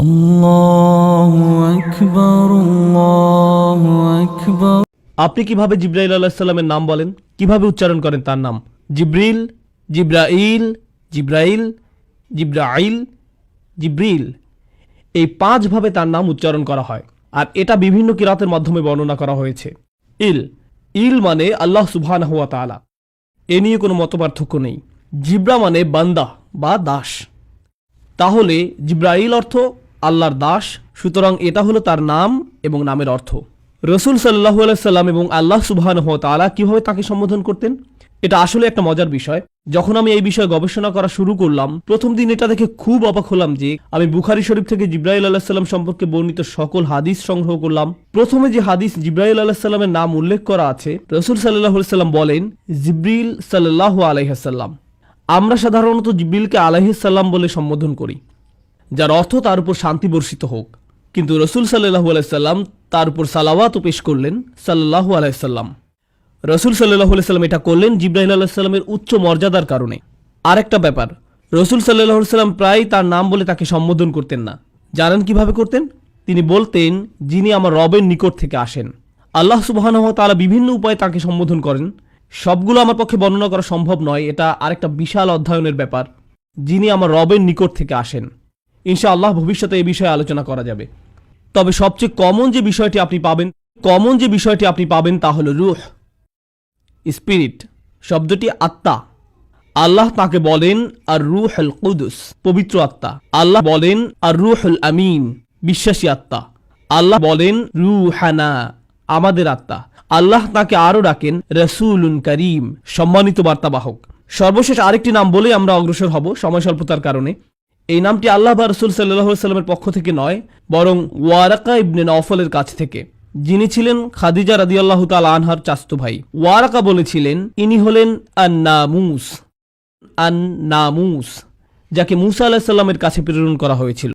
আল্লাহু আকবার, আল্লাহু আকবার। আপনি কিভাবে জিব্রাইল আলাইহিস সালামের নাম বলেন, কিভাবে উচ্চারণ করেন তার নাম? জিব্রিল, জিব্রাইল, জিব্রাইল, জিব্রাইল, জিব্রিল, এই 5 ভাবে তার নাম উচ্চারণ করা হয়। আর এটা বিভিন্ন কিরাতের মাধ্যমে বর্ণনা করা হয়েছে। ইল ইল মানে আল্লাহ সুবহানাহু ওয়া তাআলা, এ নিয়ে কোনো মতপার্থক্য নেই। জিব্রা মানে বান্দা বা দাস, তাহলে জিব্রাইল অর্থ আল্লাহর দাস, সুতরাং এটা হলো তার নাম এবং নামের অর্থ। রসুল সাল্লাল্লাহু আলাইহি সাল্লাম এবং আল্লাহ সুবহানাহু ওয়া তাআলা কিভাবে তাকে সম্বোধন করতেন, এটা আসলে একটা মজার বিষয়। যখন আমি এই বিষয়ে গবেষণা করা শুরু করলাম, প্রথম দিন এটা দেখে খুব অবাক হলাম যে আমি বুখারী শরীফ থেকে জিব্রাইল আলাইহিস সালাম সম্পর্কে বর্ণিত সকল হাদিস সংগ্রহ করলাম। প্রথমে যে হাদিস জিব্রাইল আলাইহিস সালামের নাম উল্লেখ করা আছে, রসুল সাল্লাল্লাহু আলাইহি সাল্লাম বলেন, জিব্রিল সাল্লাল্লাহু আলাইহি সাল্লাম। আমরা সাধারণত জিব্রিলকে আলাইহিস সালাম বলে সম্বোধন করি, যার অর্থ তার উপর শান্তি বর্ষিত হোক, কিন্তু রসুল সাল্লাল্লাহু আলাইহি সাল্লাম তার উপর সালাওয়াতও পেশ করলেন সাল্লাল্লাহু আলাইহি সাল্লাম। রসুল সাল্লাল্লাহু আলাইহি সাল্লাম এটা করলেন জিব্রাইল আলাইহিস সালামের উচ্চ মর্যাদার কারণে। আরেকটা ব্যাপার, রসুল সাল্লাল্লাহু আলাইহি সাল্লাম প্রায় তার নাম বলে তাকে সম্বোধন করতেন না। জানেন কিভাবে করতেন? তিনি বলতেন, যিনি আমার রবের নিকট থেকে আসেন। আল্লাহ সুবহানাহু ওয়া তাআলা বিভিন্ন উপায়ে তাকে সম্বোধন করেন, সবগুলো আমার পক্ষে বর্ণনা করা সম্ভব নয়, এটা আরেকটা বিশাল অধ্যয়নের ব্যাপার। যিনি আমার রবের নিকট থেকে আসেন, ইনশাআল্লাহ ভবিষ্যতে এই বিষয়ে আলোচনা করা যাবে। তবে সবচেয়ে কমন যে বিষয়টি আপনি পাবেন তা হলো রূহ, স্পিরিট, শব্দটি আত্মা। আল্লাহ তাকে বলেন আর রূহুল কুদুস, পবিত্র আত্মা। আল্লাহ বলেন আর রূহুল আমিন, বিশ্বাসী আত্মা। আল্লাহ বলেন রূহানা, আমাদের আত্মা। আল্লাহ তাকে আরো ডাকেন রাসূলুন কারীম, সম্মানিত বার্তাবাহক। সর্বশেষ আরেকটি নাম বলে আমরা অগ্রসর হব সময় স্বল্পতার কারণে। এই নামটি আল্লাহ বা রাসূল সাল্লাল্লাহু আলাইহি সাল্লামের পক্ষ থেকে নয়, বরং ওয়ারাকা ইবনে নওফলের কাছ থেকে, যিনি ছিলেন খাদিজা রাদিয়াল্লাহু তাআলা আনহার চাচাতো ভাই। ওয়ারাকা বলেছিলেন, ইনি হলেন আন-নামুস, যাকে মূসা আলাইহিস সালামের কাছে প্রেরণ করা হয়েছিল।